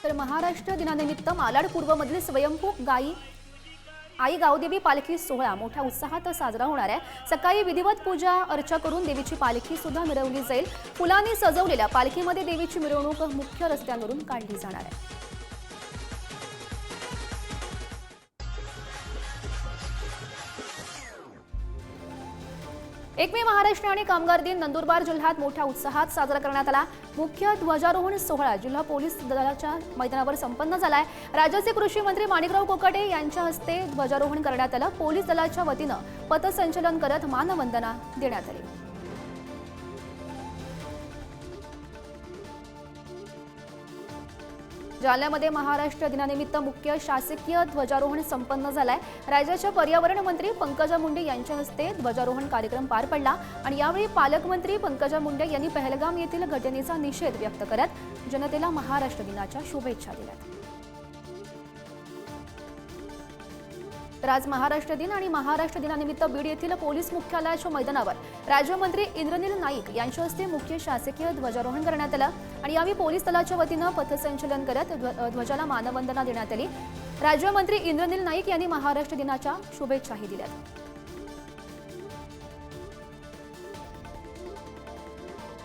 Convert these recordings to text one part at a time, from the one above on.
तर महाराष्ट्र दिनानिमित्त मालाड पूर्वमधील स्वयंभू आई गावदेवी पालखी सोहळा मोठ्या उत्साहात साजरा होणार आहे। सकाळी विधिवत पूजा अर्चा करून देवीची पालखी सुद्धा मिरवली जाईल। फुलांनी सजवलेल्या पालखीमध्ये देवीची मिरवणूक मुख्य रस्त्यांवरून काढली जाणार आहे। एक मे महाराष्ट्र आणि कामगार दिन नंदुरबार जिल्ह्यात मोठ्या उत्साहात साजरा करण्यात आला। मुख्य ध्वजारोहण सोहळा जिल्हा पोलीस दलाच्या मैदानावर संपन्न झालाय। राज्याचे कृषी मंत्री माणिकराव कोकाटे यांच्या हस्ते ध्वजारोहण करण्यात आलं। पोलीस दलाच्या वतीनं पथसंचलन करत मानवंदना देण्यात आली। जालन्यामध्ये महाराष्ट्र दिनानिमित्त मुख्य शासकीय ध्वजारोहण संपन्न झालाय। राज्याच्या पर्यावरण मंत्री पंकजा मुंडे यांच्या हस्ते ध्वजारोहण कार्यक्रम पार पडला आणि यावेळी पालकमंत्री पंकजा मुंडे यांनी पहलगाम येथील घटनेचा निषेध व्यक्त करत जनतेला महाराष्ट्र दिनाच्या शुभेच्छा दिल्या। तर आज महाराष्ट्र दिन आणि महाराष्ट्र दिनानिमित्त बीड येथील पोलीस मुख्यालयाच्या मैदानावर राज्यमंत्री इंद्रनील नाईक यांच्या हस्ते मुख्य शासकीय ध्वजारोहण करण्यात आलं आणि यावेळी पोलीस दलाच्या वतीनं पथसंचलन करत ध्वजाला मानवंदना देण्यात आली। राज्यमंत्री इंद्रनील नाईक यांनी महाराष्ट्र दिनाच्या शुभेच्छाही दिल्या।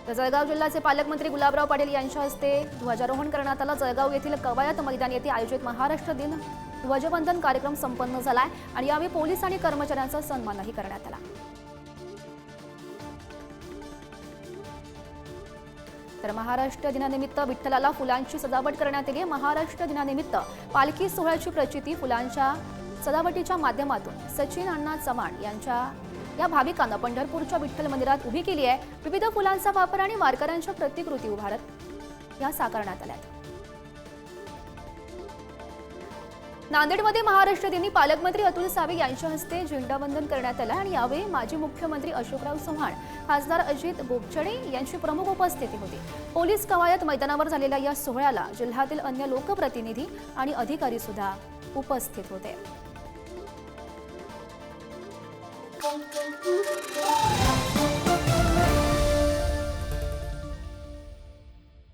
जळगाव जिल्ह्याचे पालकमंत्री गुलाबराव पाटील यांच्या हस्ते ध्वजारोहण करण्यात आलं। जळगाव येथील कवायत मैदान येथे आयोजित महाराष्ट्र दिन ध्वजवंदन कार्यक्रम संपन्न झालाय आणि यावेळी पोलीस आणि कर्मचाऱ्यांचा सन्मानही करण्यात आला। तर महाराष्ट्र दिनानिमित्त विठ्ठलाला फुलांची सजावट करण्यात आली। महाराष्ट्र दिनानिमित्त पालखी सोहळ्याची प्रचिती फुलांच्या सजावटीच्या माध्यमातून सचिन अण्णा चव्हाण यांच्या या भाविकांना पंढरपूरच्या विठ्ठल मंदिरात उभी केली आहे। विविध फुलांचा वापर आणि वारकऱ्यांच्या प्रतिकृती उभारत या साकारण्यात आल्या। नांदेडमध्ये महाराष्ट्र दिनी पालकमंत्री अतुल सावे यांच्या हस्ते झेंडावंदन करण्यात आलं आणि यावेळी माजी मुख्यमंत्री अशोकराव चव्हाण, खासदार अजित बोपचडे यांची प्रमुख उपस्थिती होती। पोलीस कवायत मैदानावर झालेल्या या सोहळ्याला जिल्ह्यातील अन्य लोकप्रतिनिधी आणि अधिकारी सुद्धा उपस्थित होते।